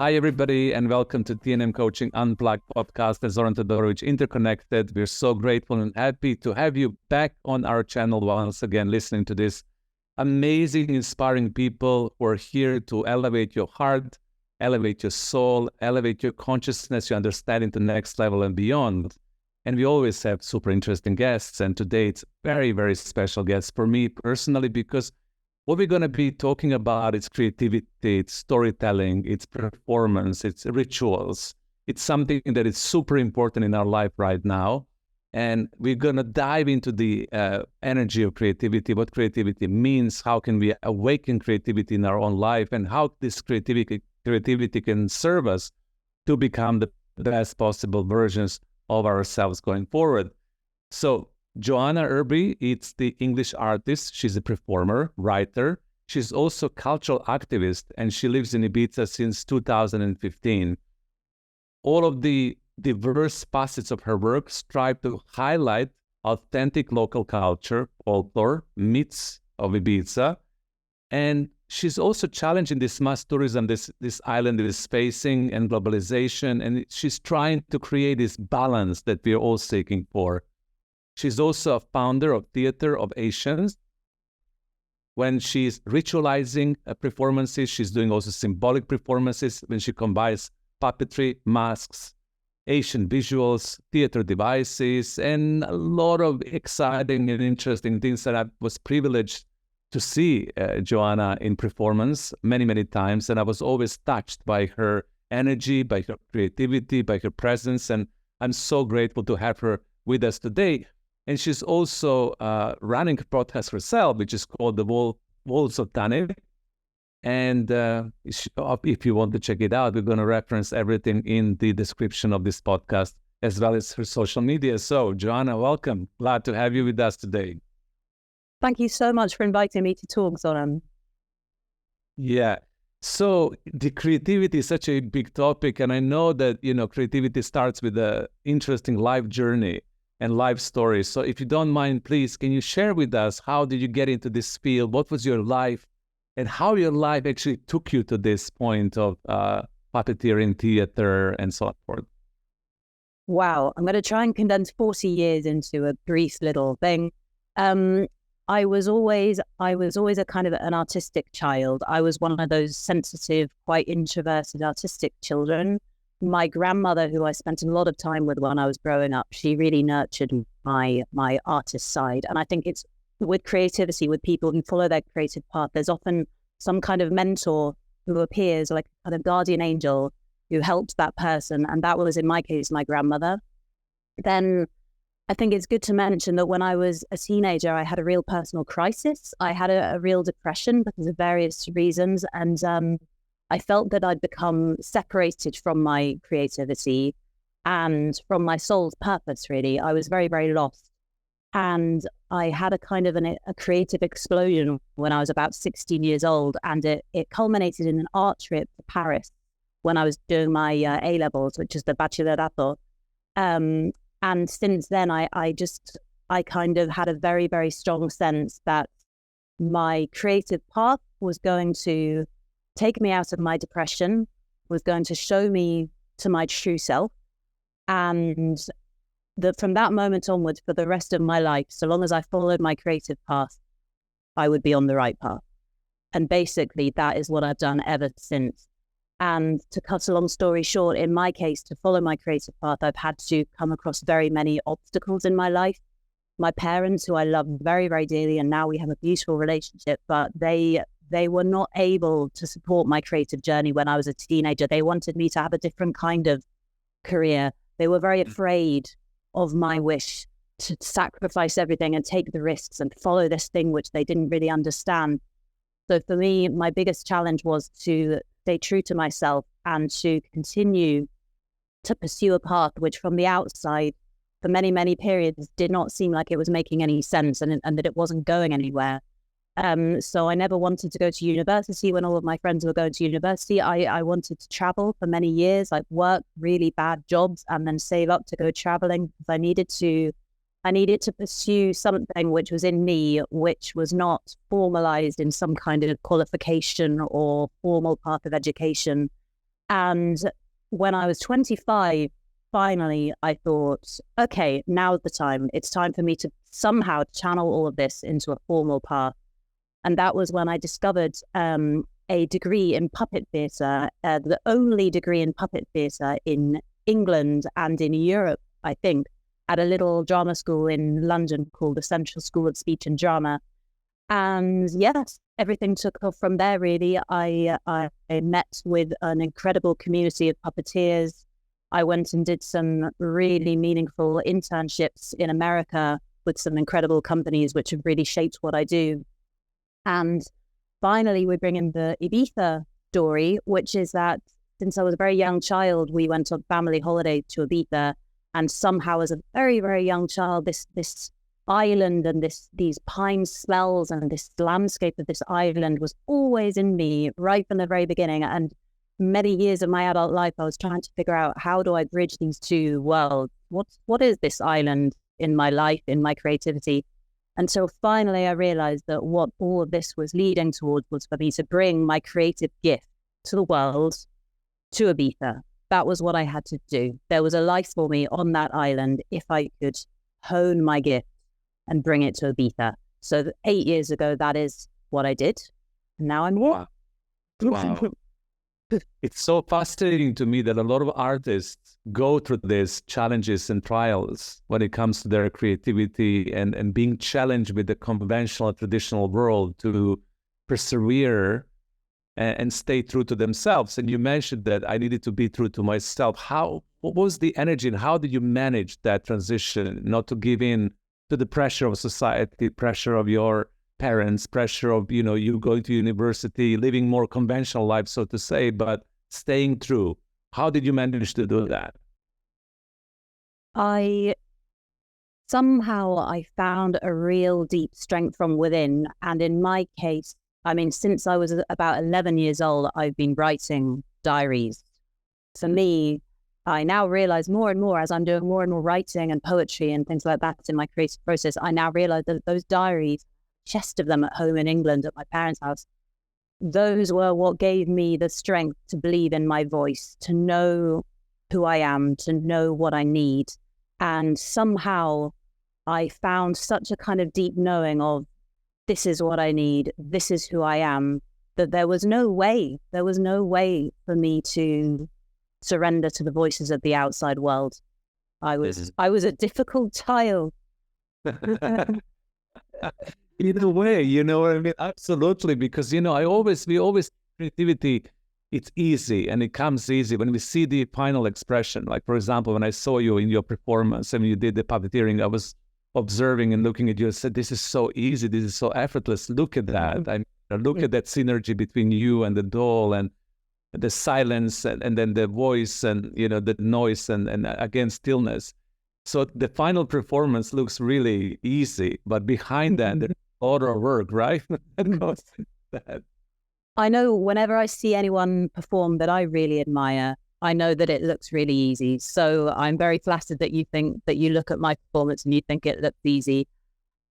Hi, everybody, and welcome to TNM Coaching Unplugged podcast as Zoran Todorovic Interconnected. We're so grateful and happy to have you back on our channel once again, listening to this amazing, inspiring people who are here to elevate your heart, elevate your soul, elevate your consciousness, your understanding to the next level and beyond. And we always have super interesting guests. And today it's very, very special guest for me personally, because what we're going to be talking about is creativity, it's storytelling, it's performance, it's rituals. It's something that is super important in our life right now. And we're going to dive into the energy of creativity, what creativity means, how can we awaken creativity in our own life, and how this creativity can serve us to become the best possible versions of ourselves going forward. So Joanna Hruby, it's the English artist. She's a performer, writer. She's also a cultural activist, and she lives in Ibiza since 2015. All of the diverse facets of her work strive to highlight authentic local culture, folklore, myths of Ibiza. And she's also challenging this mass tourism, this island that is facing, and globalization. And she's trying to create this balance that we're all seeking for. She's also a founder of Theater of Asians. When she's ritualizing performances, she's doing also symbolic performances when she combines puppetry, masks, Asian visuals, theater devices, and a lot of exciting and interesting things that I was privileged to see Joanna in performance many, many times. And I was always touched by her energy, by her creativity, by her presence. And I'm so grateful to have her with us today. And she's also running a podcast herself, which is called The Walls of Tanith. And if you want to check it out, we're going to reference everything in the description of this podcast, as well as her social media. So, Joanna, welcome. Glad to have you with us today. Thank you so much for inviting me to talk, Zoran. Yeah. So the creativity is such a big topic. And I know that, creativity starts with an interesting life journey and life stories. So if you don't mind, please, can you share with us, how did you get into this field? What was your life, and how your life actually took you to this point of puppeteering, theater, and so forth? Wow, I'm going to try and condense 40 years into a brief little thing. I was always a kind of an artistic child. I was one of those sensitive, quite introverted, artistic children. My grandmother, who I spent a lot of time with when I was growing up, she really nurtured my artist side. And I think it's with creativity, with people who follow their creative path, there's often some kind of mentor who appears, like a kind of guardian angel who helps that person. And that was, in my case, my grandmother. Then I think it's good to mention that when I was a teenager, I had a real personal crisis. I had a real depression because of various reasons. And I felt that I'd become separated from my creativity and from my soul's purpose, really. I was very, very lost. And I had a kind of a creative explosion when I was about 16 years old. And it culminated in an art trip to Paris when I was doing my A-levels, which is the bachillerato. And since then, I kind of had a very, very strong sense that my creative path was going to take me out of my depression, was going to show me to my true self. And that from that moment onwards, for the rest of my life, so long as I followed my creative path, I would be on the right path. And basically, that is what I've done ever since. And to cut a long story short, in my case, to follow my creative path, I've had to come across very many obstacles in my life. My parents, who I love very, very dearly, and now we have a beautiful relationship, but they were not able to support my creative journey when I was a teenager. They wanted me to have a different kind of career. They were very afraid of my wish to sacrifice everything and take the risks and follow this thing which they didn't really understand. So for me, my biggest challenge was to stay true to myself and to continue to pursue a path which from the outside, for many, many periods, did not seem like it was making any sense and that it wasn't going anywhere. So I never wanted to go to university when all of my friends were going to university. I wanted to travel for many years. I'd work really bad jobs and then save up to go traveling because I needed to pursue something which was in me, which was not formalized in some kind of qualification or formal path of education. And when I was 25, finally, I thought, okay, now's the time. It's time for me to somehow channel all of this into a formal path. And that was when I discovered a degree in puppet theatre, the only degree in puppet theatre in England and in Europe, I think, at a little drama school in London called the Central School of Speech and Drama. And yes, everything took off from there, really. I met with an incredible community of puppeteers. I went and did some really meaningful internships in America with some incredible companies, which have really shaped what I do. And finally, we bring in the Ibiza story, which is that since I was a very young child, we went on family holiday to Ibiza. And somehow, as a very, very young child, this island and these pine smells and this landscape of this island was always in me right from the very beginning. And many years of my adult life, I was trying to figure out, how do I bridge these two worlds? What is this island in my life, in my creativity? Until finally I realized that what all of this was leading towards was for me to bring my creative gift to the world, to Ibiza. That was what I had to do. There was a life for me on that island if I could hone my gift and bring it to Ibiza. So 8 years ago, that is what I did. And now I'm here. Wow. It's so fascinating to me that a lot of artists go through these challenges and trials when it comes to their creativity and being challenged with the conventional, traditional world to persevere and stay true to themselves. And you mentioned that I needed to be true to myself. What was the energy and how did you manage that transition, not to give in to the pressure of society, pressure of your parents, pressure of, you going to university, living more conventional life, so to say, but staying true? How did you manage to do that? I found a real deep strength from within. And in my case, since I was about 11 years old, I've been writing diaries. For me, I now realize more and more as I'm doing more and more writing and poetry and things like that in my creative process, I now realize that those diaries, chest of them at home in England at my parents' house, those were what gave me the strength to believe in my voice, to know who I am, to know what I need. And somehow I found such a kind of deep knowing of, this is what I need, this is who I am, that there was no way for me to surrender to the voices of the outside world. I was a difficult child. In a way, you know what I mean? Absolutely, because we always creativity, it's easy and it comes easy when we see the final expression. Like, for example, when I saw you in your performance and you did the puppeteering, I was observing and looking at you and said, this is so easy, this is so effortless. Look at that. Look at that synergy between you and the doll and the silence and then the voice and the noise and again stillness. So the final performance looks really easy, but behind that there's a lot of work, right? That goes into that. I know whenever I see anyone perform that I really admire, I know that it looks really easy. So I'm very flattered that you think that you look at my performance and you think it looks easy.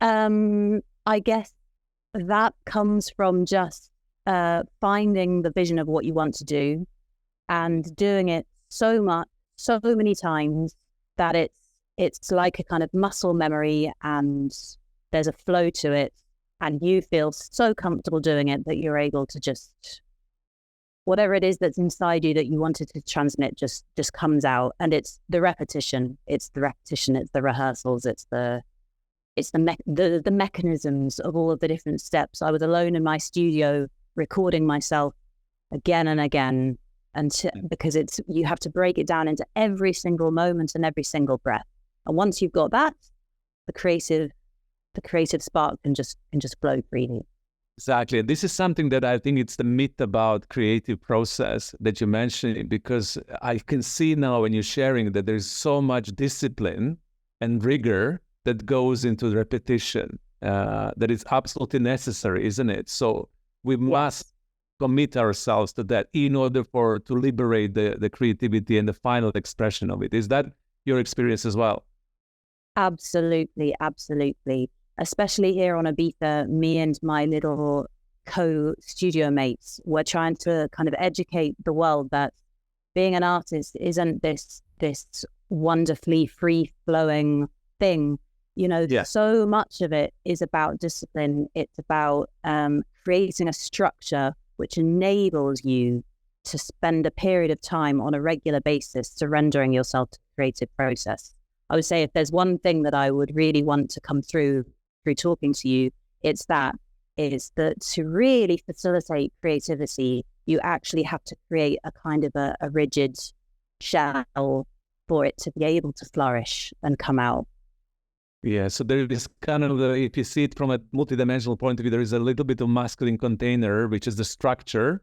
I guess that comes from just finding the vision of what you want to do and doing it so many times that it's like a kind of muscle memory and there's a flow to it and you feel so comfortable doing it that you're able to just, whatever it is that's inside you that you wanted to transmit just comes out. And it's the repetition, it's the rehearsals, it's the mechanisms of all of the different steps. I was alone in my studio recording myself again and again because you have to break it down into every single moment and every single breath. And once you've got that, the creative spark can just flow freely. Exactly. And this is something that I think it's the myth about creative process that you mentioned, because I can see now when you're sharing that there's so much discipline and rigor that goes into the repetition that is absolutely necessary, isn't it? So we must commit ourselves to that in order to liberate the creativity and the final expression of it. Is that your experience as well? Absolutely. Especially here on Ibiza, me and my little co-studio mates were trying to kind of educate the world that being an artist isn't this wonderfully free-flowing thing. You know, so much of it is about discipline. It's about creating a structure which enables you to spend a period of time on a regular basis surrendering yourself to the creative process. I would say if there's one thing that I would really want to come through talking to you, it's that to really facilitate creativity, you actually have to create a kind of a rigid shell for it to be able to flourish and come out. Yeah, so there is kind of, if you see it from a multidimensional point of view, there is a little bit of masculine container, which is the structure.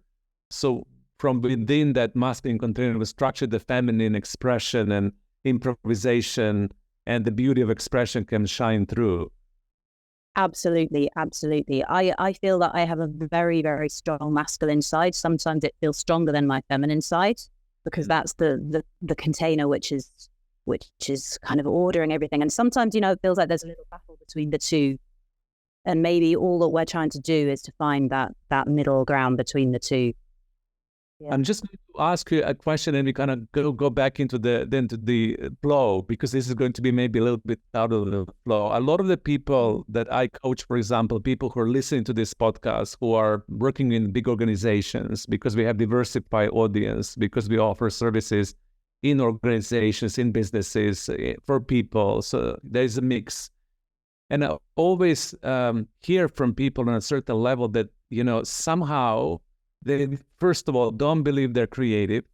So from within that masculine container of structure, the feminine expression and improvisation and the beauty of expression can shine through. Absolutely, absolutely. I feel that I have a very, very strong masculine side. Sometimes it feels stronger than my feminine side because that's the container which is kind of ordering everything. And sometimes, you know, it feels like there's a little battle between the two. And maybe all that we're trying to do is to find that middle ground between the two. Yeah. I'm just going to ask you a question, and we kind of go back into the flow, because this is going to be maybe a little bit out of the flow. A lot of the people that I coach, for example, people who are listening to this podcast, who are working in big organizations, because we have diversified audience, because we offer services in organizations, in businesses, for people. So there's a mix. And I always hear from people on a certain level that, you know, somehow they, first of all, don't believe they're creative.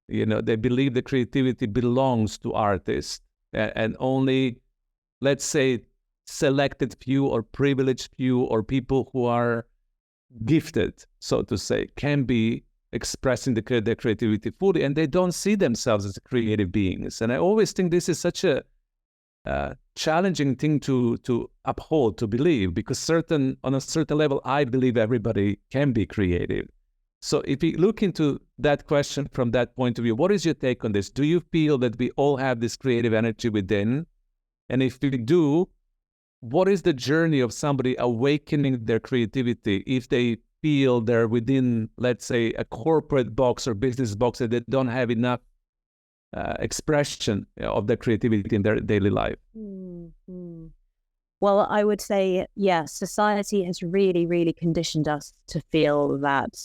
You know, they believe the creativity belongs to artists, and only, let's say, selected few or privileged few or people who are gifted, so to say, can be expressing their creativity fully, and they don't see themselves as creative beings. And I always think this is such a challenging thing to uphold, to believe, because on a certain level, I believe everybody can be creative. So if you look into that question from that point of view, what is your take on this? Do you feel that we all have this creative energy within? And if we do, what is the journey of somebody awakening their creativity if they feel they're within, let's say, a corporate box or business box, that they don't have enough expression of their creativity in their daily life? Mm-hmm. Well, I would say, yes, society has really, really conditioned us to feel that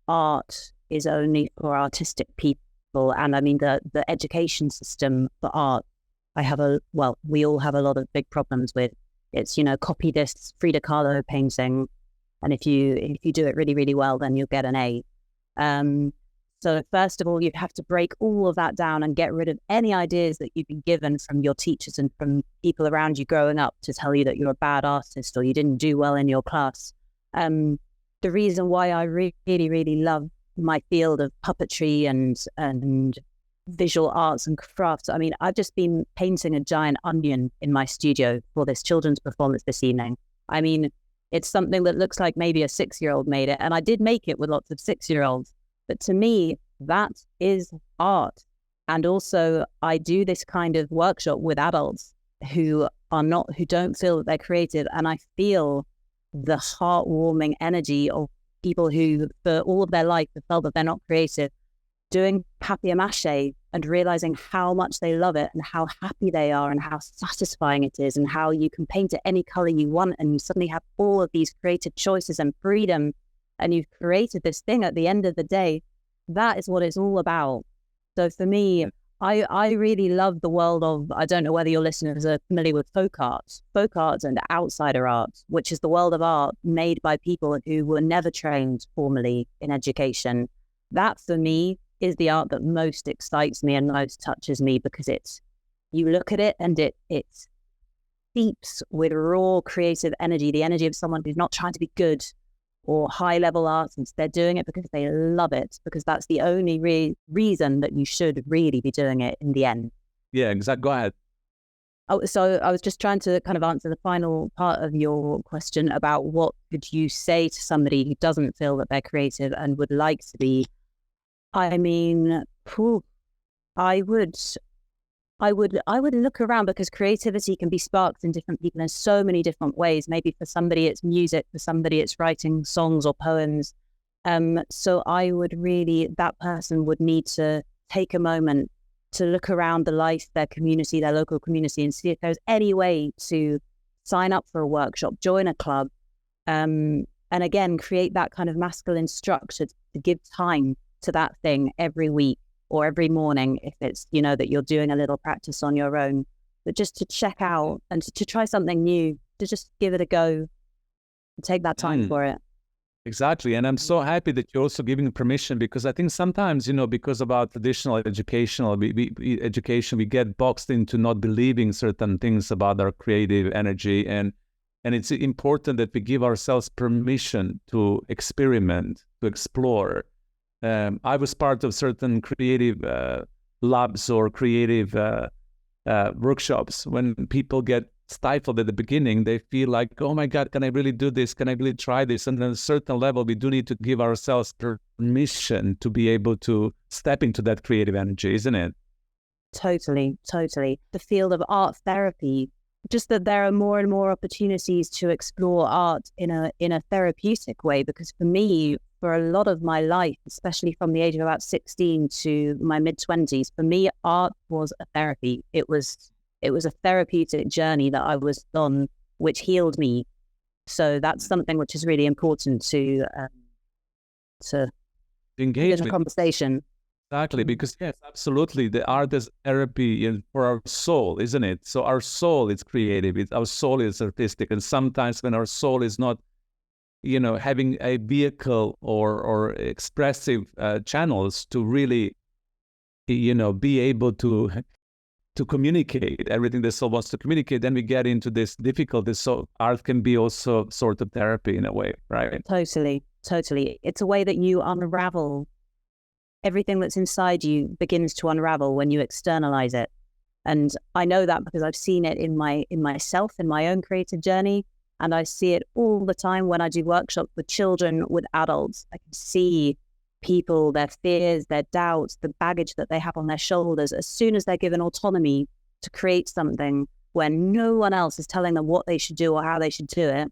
art is only for artistic people. And I mean, the education system for art, we all have a lot of big problems with. It's, you know, copy this Frida Kahlo painting, and if you do it really, really well, then you'll get an A. So first of all, you have to break all of that down and get rid of any ideas that you've been given from your teachers and from people around you growing up to tell you that you're a bad artist or you didn't do well in your class. The reason why I really, really love my field of puppetry and visual arts and crafts. I mean, I've just been painting a giant onion in my studio for this children's performance this evening. I mean, it's something that looks like maybe a 6-year-old made it. And I did make it with lots of 6-year-olds. But to me, that is art. And also, I do this kind of workshop with adults who don't feel that they're creative. And I feel the heartwarming energy of people who, for all of their life, have felt that they're not creative, doing papier-mâché and realizing how much they love it and how happy they are and how satisfying it is and how you can paint it any color you want and you suddenly have all of these creative choices and freedom and you've created this thing at the end of the day. That is what it's all about. So for me, I really love the world of, I don't know whether your listeners are familiar with folk art and outsider art, which is the world of art made by people who were never trained formally in education. That for me is the art that most excites me and most touches me, because you look at it and it seeps with raw creative energy, the energy of someone who's not trying to be good or high-level artists. They're doing it because they love it, because that's the only reason that you should really be doing it in the end. Yeah, exactly. Go ahead. Oh, so I was just trying to kind of answer the final part of your question about what could you say to somebody who doesn't feel that they're creative and would like to be. I mean, I would look around, because creativity can be sparked in different people in so many different ways. Maybe for somebody it's music, for somebody it's writing songs or poems. So I would really, that person would need to take a moment to look around their community, their local community, and see if there's any way to sign up for a workshop, join a club, and again, create that kind of masculine structure to give time to that thing every week or every morning, if it's, that you're doing a little practice on your own, but just to check out and to try something new, to just give it a go and take that time for it. Exactly. And I'm so happy that you're also giving permission, because I think sometimes, because of our traditional education, we get boxed into not believing certain things about our creative energy. And it's important that we give ourselves permission to experiment, to explore. I was part of certain creative labs or creative workshops. When people get stifled at the beginning, they feel like, oh my God, can I really do this? Can I really try this? And at a certain level, we do need to give ourselves permission to be able to step into that creative energy, isn't it? Totally. The field of art therapy, just that there are more and more opportunities to explore art in a therapeutic way, because for me, for a lot of my life, especially from the age of about 16 to my mid-20s, for me, art was a therapy. It was a therapeutic journey that I was on, which healed me. So that's something which is really important to engage in a conversation. Exactly, because yes, absolutely, the art is therapy for our soul, isn't it? So our soul is creative, our soul is artistic, and sometimes when our soul is not, having a vehicle or expressive channels to really, be able to communicate everything the soul wants to communicate, then we get into this difficulty. So art can be also sort of therapy in a way, right? Totally. It's a way that you unravel everything that's inside you, begins to unravel when you externalize it. And I know that because I've seen it in myself, in my own creative journey. And I see it all the time when I do workshops with children, with adults. I can see people, their fears, their doubts, the baggage that they have on their shoulders, as soon as they're given autonomy to create something when no one else is telling them what they should do or how they should do it.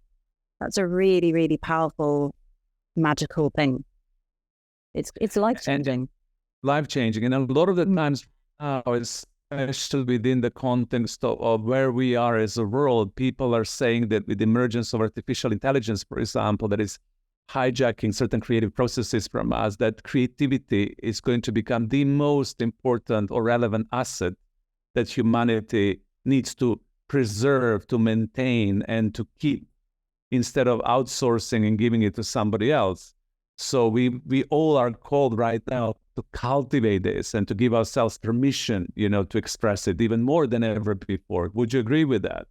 That's a really, really powerful, magical thing. It's life-changing. Life-changing. And a lot of the times now, especially within the context of where we are as a world, people are saying that with the emergence of artificial intelligence, for example, that is hijacking certain creative processes from us, that creativity is going to become the most important or relevant asset that humanity needs to preserve, to maintain, and to keep, instead of outsourcing and giving it to somebody else. So we all are called right now to cultivate this and to give ourselves permission, to express it even more than ever before. Would you agree with that?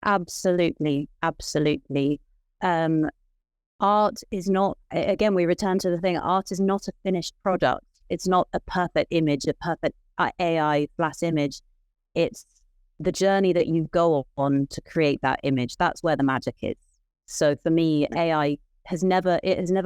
Absolutely. Art is not, again, we return to the thing, art is not a finished product. It's not a perfect image, a perfect AI flat image. It's the journey that you go on to create that image. That's where the magic is. So for me, AI has never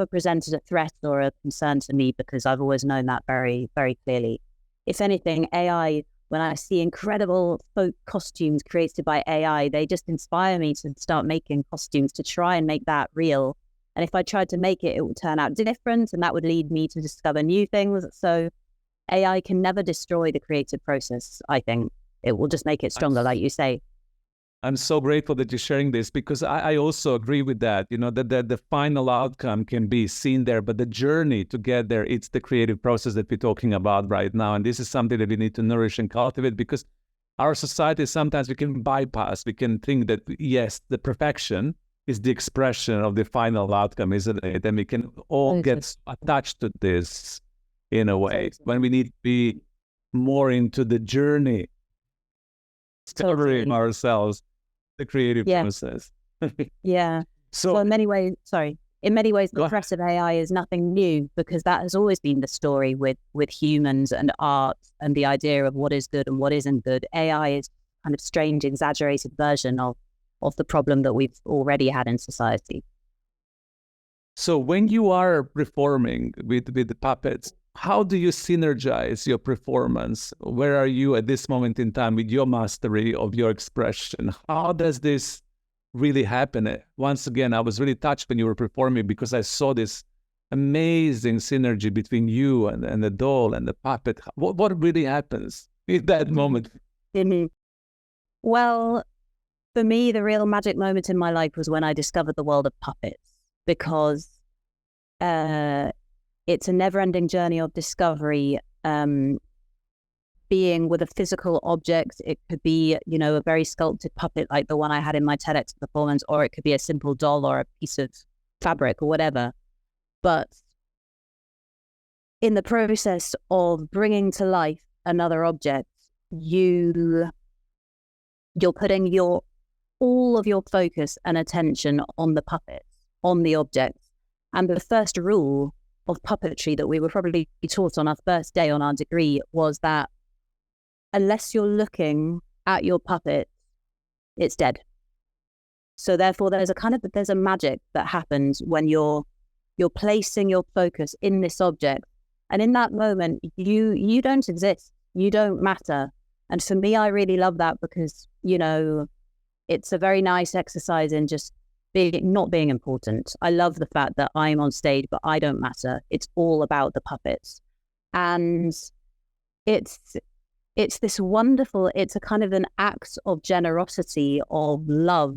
presented a threat or a concern to me, because I've always known that very, very clearly. If anything, AI, when I see incredible folk costumes created by AI, they just inspire me to start making costumes, to try and make that real. And if I tried to make it, it would turn out different, and that would lead me to discover new things. So AI can never destroy the creative process, I think. It will just make it stronger, like you say. I'm so grateful that you're sharing this, because I also agree with that, that the final outcome can be seen there, but the journey to get there, it's the creative process that we're talking about right now. And this is something that we need to nourish and cultivate, because our society, sometimes we can bypass, we can think that, yes, the perfection is the expression of the final outcome, isn't it? And we can all get attached to this in a way, when we need to be more into the journey, discovering ourselves, the creative process. Yeah. So in many ways, the threat of AI is nothing new, because that has always been the story with humans and art and the idea of what is good and what isn't good. AI is kind of strange, exaggerated version of the problem that we've already had in society. So when you are performing with the puppets, how do you synergize your performance? Where are you at this moment in time with your mastery of your expression? How does this really happen? Once again, I was really touched when you were performing, because I saw this amazing synergy between you and the doll and the puppet. What really happens in that moment? Mhm. Well, for me, the real magic moment in my life was when I discovered the world of puppets, because it's a never-ending journey of discovery. Being with a physical object, it could be, a very sculpted puppet like the one I had in my TEDx performance, or it could be a simple doll or a piece of fabric or whatever. But in the process of bringing to life another object, you're putting all of your focus and attention on the puppet, on the object. And the first rule of puppetry that we were probably taught on our first day on our degree was that unless you're looking at your puppet, it's dead. So therefore, there's a magic that happens when you're placing your focus in this object, and in that moment, you don't exist, you don't matter. And for me, I really love that, because it's a very nice exercise in just not being important. I love the fact that I'm on stage, but I don't matter. It's all about the puppets, and it's this wonderful, it's a kind of an act of generosity, of love,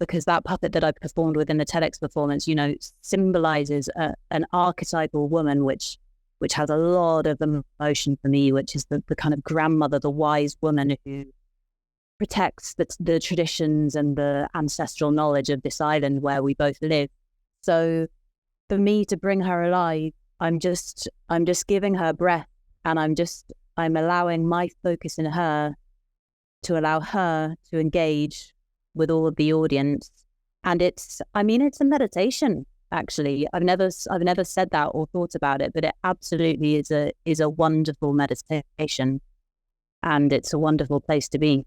because that puppet that I performed with in the TEDx performance, symbolizes an archetypal woman, which has a lot of emotion for me, which is the kind of grandmother, the wise woman who protects the traditions and the ancestral knowledge of this island where we both live. So for me to bring her alive, I'm just giving her breath, and I'm allowing my focus in her to allow her to engage with all of the audience. And it's a meditation, actually. I've never said that or thought about it, but it absolutely is a wonderful meditation, and it's a wonderful place to be.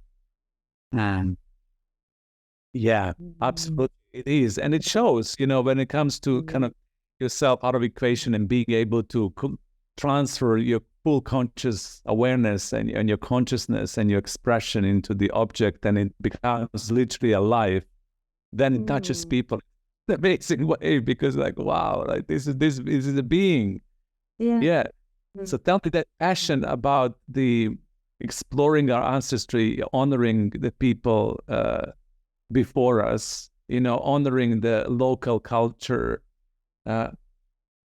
Yeah, absolutely. It is. And it shows, when it comes to kind of yourself out of equation and being able to transfer your full conscious awareness and your consciousness and your expression into the object, and it becomes literally alive, then it touches people in an amazing way, because wow, this is a being. Yeah. So tell me that passion about the exploring our ancestry, honoring the people before us, honoring the local culture,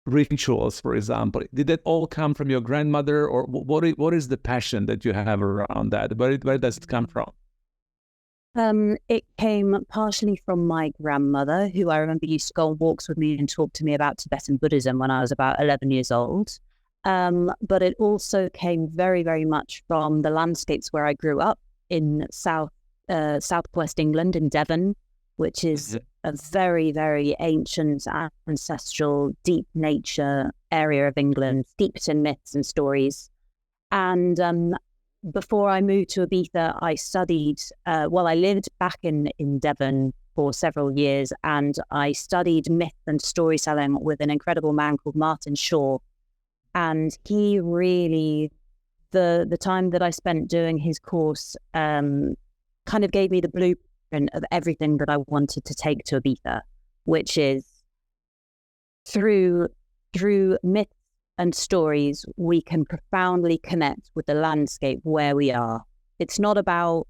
rituals, for example. Did that all come from your grandmother, or what is the passion that you have around that? Where does it come from? It came partially from my grandmother, who I remember used to go on walks with me and talk to me about Tibetan Buddhism when I was about 11 years old. But it also came very, very much from the landscapes where I grew up in southwest England, in Devon, which is a very, very ancient, ancestral, deep nature area of England, steeped in myths and stories. And before I moved to Ibiza, I studied, I lived back in Devon for several years, and I studied myth and storytelling with an incredible man called Martin Shaw. And he really, the time that I spent doing his course kind of gave me the blueprint of everything that I wanted to take to Ibiza, which is through myths and stories, we can profoundly connect with the landscape where we are. It's not about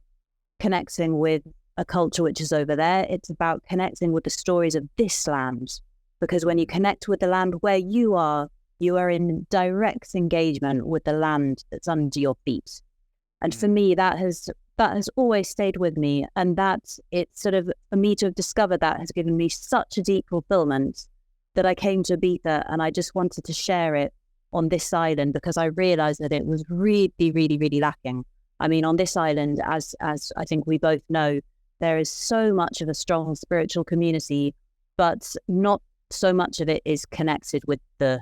connecting with a culture which is over there. It's about connecting with the stories of this land. Because when you connect with the land where you are in direct engagement with the land that's under your feet. And for me, that has always stayed with me. And it's sort of, for me to have discovered that has given me such a deep fulfillment that I came to Ibiza, and I just wanted to share it on this island, because I realized that it was really, really, really lacking. I mean, on this island, as I think we both know, there is so much of a strong spiritual community, but not so much of it is connected with the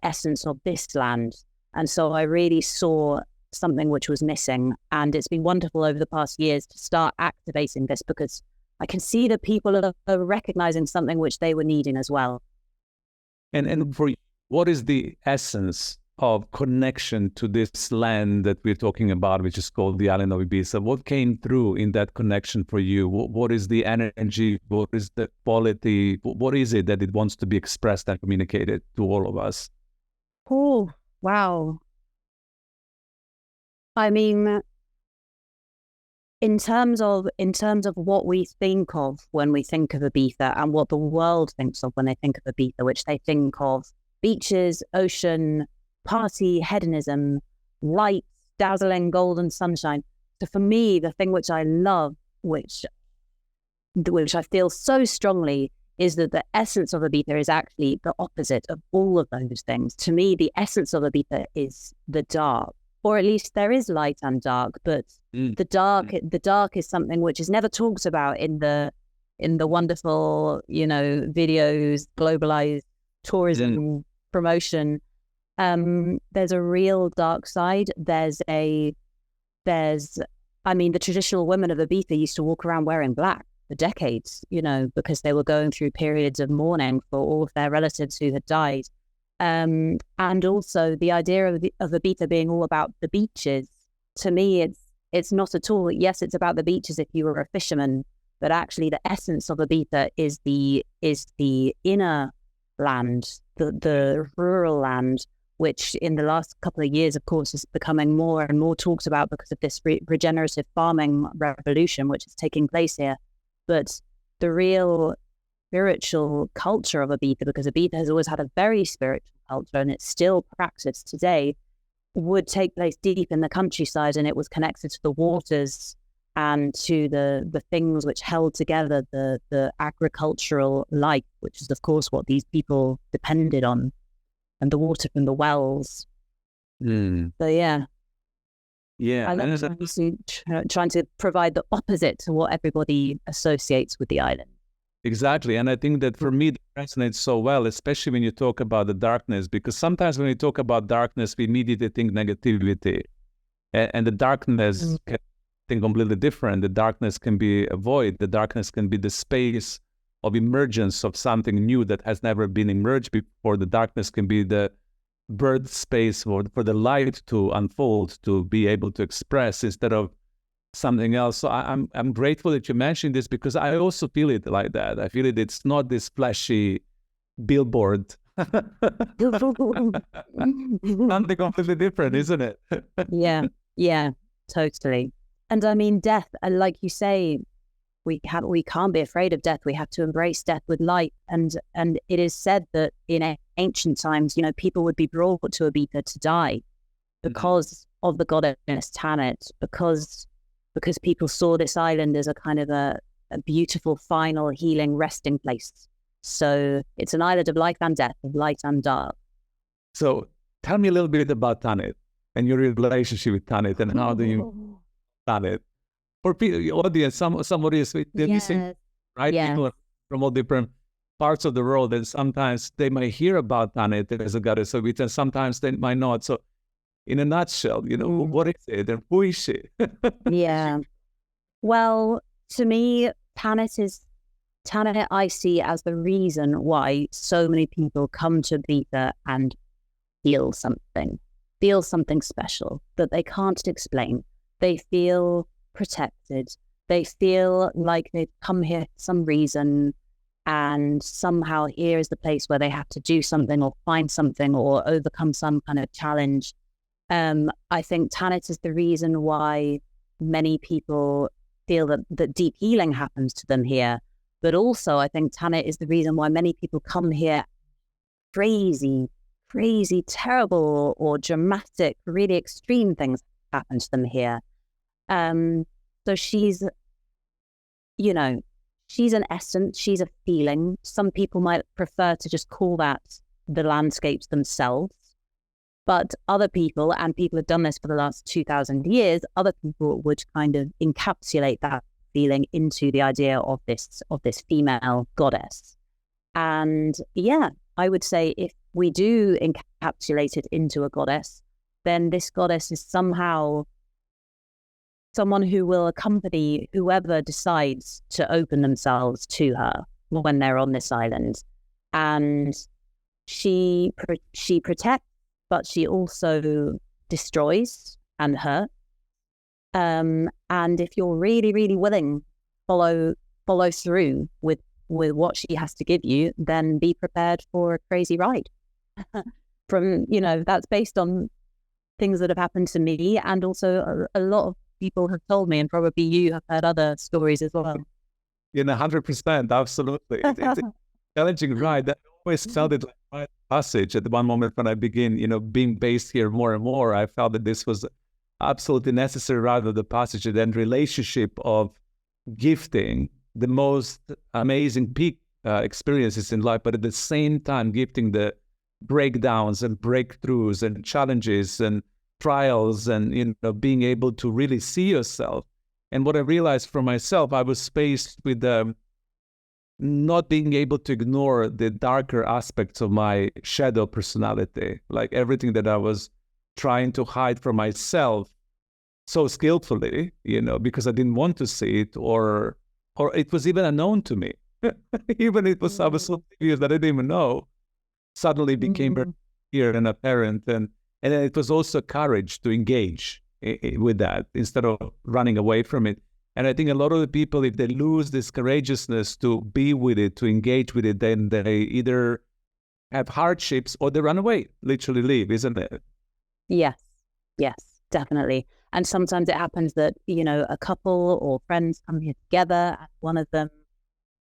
essence of this land. And so I really saw something which was missing. And it's been wonderful over the past years to start activating this, because I can see that people are recognizing something which they were needing as well. And for you, what is the essence of connection to this land that we're talking about, which is called the island of Ibiza? What came through in that connection for you? What is the energy? What is the quality? What is it that it wants to be expressed and communicated to all of us? Oh, wow. I mean, in terms of what we think of when we think of Ibiza and what the world thinks of when they think of Ibiza, which they think of beaches, ocean, party, hedonism, lights, dazzling golden sunshine. So for me, the thing which I love, which I feel so strongly, is that the essence of Ibiza is actually the opposite of all of those things. To me, the essence of Ibiza is the dark, or at least there is light and dark, but the dark is something which is never talked about in the wonderful, videos, globalized tourism promotion. There's a real dark side. The traditional women of Ibiza used to walk around wearing black for decades, because they were going through periods of mourning for all of their relatives who had died. And also the idea of Ibiza being all about the beaches, to me, it's not at all. Yes, it's about the beaches if you were a fisherman, but actually the essence of Ibiza is the inner land, the rural land, which in the last couple of years, of course, is becoming more and more talked about because of this regenerative farming revolution, which is taking place here. But the real spiritual culture of Ibiza, because Ibiza has always had a very spiritual culture and it's still practiced today, would take place deep in the countryside, and it was connected to the waters and to the things which held together the agricultural life, which is of course what these people depended on, and the water from the wells. So yeah, I love trying to provide the opposite to what everybody associates with the island. Exactly. And I think that for me, that resonates so well, especially when you talk about the darkness, because sometimes when we talk about darkness, we immediately think negativity. And the darkness can think completely different. The darkness can be a void. The darkness can be the space of emergence of something new that has never been emerged before. The darkness can be the birth space for the light to unfold, to be able to express instead of something else. So I'm grateful that you mentioned this, because I also feel it like that. I feel it's not this flashy billboard. Something completely different, isn't it? Yeah, totally. And I mean, death, like you say, we can't be afraid of death. We have to embrace death with light. And it is said that in ancient times, people would be brought to Ibiza to die because of the goddess Tanit, because people saw this island as a kind of a beautiful, final, healing resting place. So it's an island of life and death, of light and dark. So tell me a little bit about Tanit and your relationship with Tanit, and how do you Tanit? For the audience, somebody is listening, right? Yeah. People from all different parts of the world, and sometimes they might hear about Tanit as a goddess of it, and sometimes they might not. So in a nutshell, what is it and who is she? Yeah. Well, to me, Tanit I see as the reason why so many people come to Ibiza and feel something special that they can't explain. They feel protected. They feel like they've come here for some reason, and somehow here is the place where they have to do something or find something or overcome some kind of challenge. I think Tanit is the reason why many people feel that deep healing happens to them here. But also, I think Tanit is the reason why many people come here crazy, terrible or dramatic, really extreme things happen to them here. So she's an essence, she's a feeling. Some people might prefer to just call that the landscapes themselves. But other people, and people have done this for the last 2,000 years, other people would kind of encapsulate that feeling into the idea of this female goddess. And yeah, I would say if we do encapsulate it into a goddess, then this goddess is somehow someone who will accompany whoever decides to open themselves to her when they're on this island. And she protects but she also destroys and hurts. And if you're really, really willing to follow through with what she has to give you, then be prepared for a crazy ride. From, that's based on things that have happened to me, and also a lot of people have told me, and probably you have heard other stories as well. 100%, absolutely. It's a challenging ride. I always felt it like my passage. At the one moment when I begin, being based here more and more, I felt that this was absolutely necessary rite of the passage, and then relationship of gifting the most amazing peak experiences in life, but at the same time gifting the breakdowns and breakthroughs and challenges and trials, and being able to really see yourself. And what I realized for myself, I was faced with not being able to ignore the darker aspects of my shadow personality, like everything that I was trying to hide from myself so skillfully, because I didn't want to see it, or it was even unknown to me. Even it was, I was so years that I didn't even know, suddenly became very clear and apparent. And then it was also courage to engage with that instead of running away from it. And I think a lot of the people, if they lose this courageousness to be with it, to engage with it, then they either have hardships or they run away, literally leave, isn't it? Yes, definitely. And sometimes it happens that, a couple or friends come here together, and one of them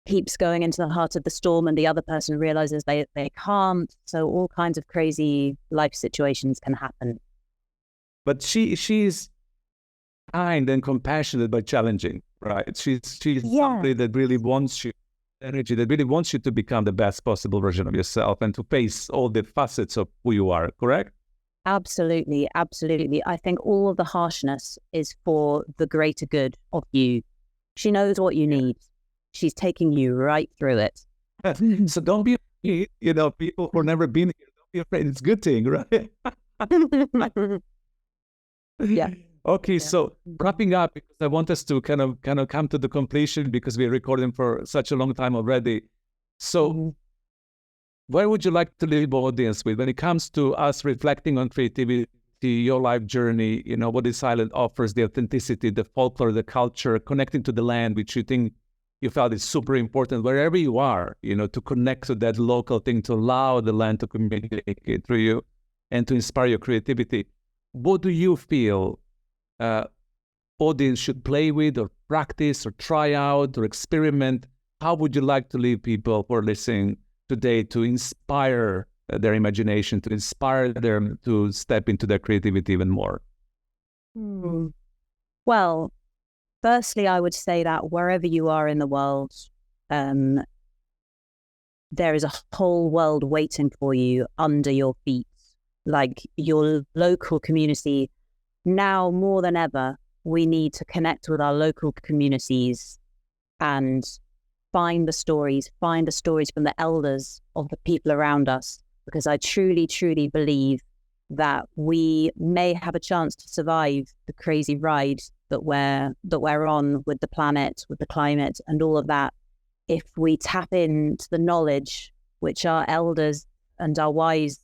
keeps going into the heart of the storm and the other person realizes they can't. So all kinds of crazy life situations can happen. But she's kind and compassionate but challenging, right? She's somebody that really wants you, energy that really wants you to become the best possible version of yourself and to face all the facets of who you are, correct? Absolutely. I think all of the harshness is for the greater good of you. She knows what you need. She's taking you right through it. So don't be afraid, people who've never been here, don't be afraid. It's a good thing, right? Yeah. Okay, so wrapping up, because I want us to kind of come to the completion, because we're recording for such a long time already. So what would you like to leave the audience with when it comes to us reflecting on creativity, your life journey, what Designate offers, the authenticity, the folklore, the culture, connecting to the land, which you think you felt is super important wherever you are, to connect to that local thing, to allow the land to communicate through you and to inspire your creativity. What do you feel audience should play with or practice or try out or experiment? How would you like to leave people who are listening today to inspire their imagination, to inspire them to step into their creativity even more? Well, firstly, I would say that wherever you are in the world, there is a whole world waiting for you under your feet. Like your local community, now more than ever, we need to connect with our local communities and find the stories from the elders of the people around us, because I truly, truly believe that we may have a chance to survive the crazy ride that we're on with the planet, with the climate and all of that, if we tap into the knowledge which our elders and our wise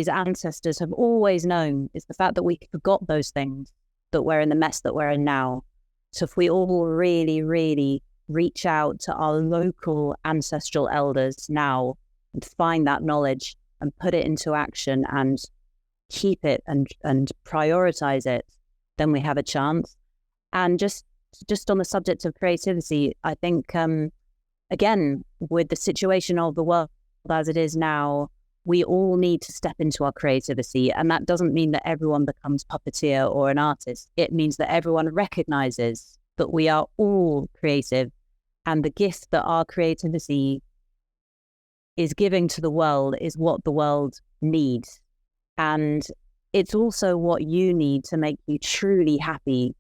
ancestors have always known. It's the fact that we forgot those things, that we're in the mess that we're in now. So if we all really, really reach out to our local ancestral elders now and find that knowledge and put it into action and keep it and prioritize it, then we have a chance. And just on the subject of creativity, I think, again, with the situation of the world as it is now, we all need to step into our creativity. And that doesn't mean that everyone becomes puppeteer or an artist. It means that everyone recognizes that we are all creative, and the gift that our creativity is giving to the world is what the world needs. And it's also what you need to make you truly happy,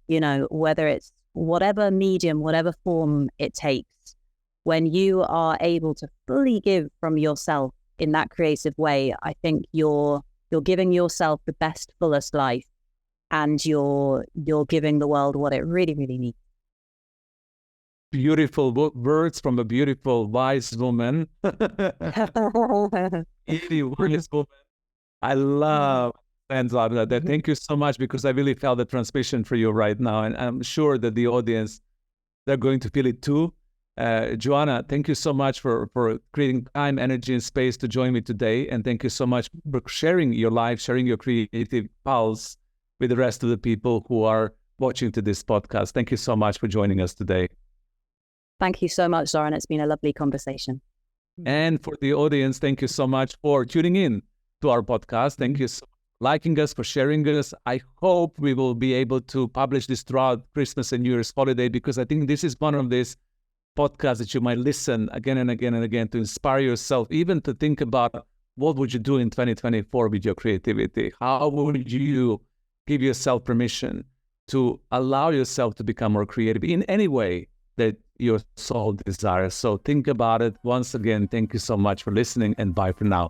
whether it's whatever medium, whatever form it takes. When you are able to fully give from yourself in that creative way, I think you're giving yourself the best, fullest life, and you're giving the world what it really, really needs. Beautiful words from a beautiful, wise woman. Really wise woman. I love and that. Thank you so much, because I really felt the transmission for you right now, and I'm sure that the audience, they're going to feel it too. Joanna, thank you so much for creating time, energy, and space to join me today, and thank you so much for sharing your life, sharing your creative pulse with the rest of the people who are watching to this podcast. Thank you so much for joining us today. Thank you so much, Zoran. It's been a lovely conversation. And for the audience, thank you so much for tuning in to our podcast. Thank you so much for liking us, for sharing us. I hope we will be able to publish this throughout Christmas and New Year's holiday, because I think this is one of these podcasts that you might listen again and again and again to inspire yourself, even to think about what would you do in 2024 with your creativity? How would you give yourself permission to allow yourself to become more creative in any way that your soul desires? So think about it. Once again, thank you so much for listening, and bye for now.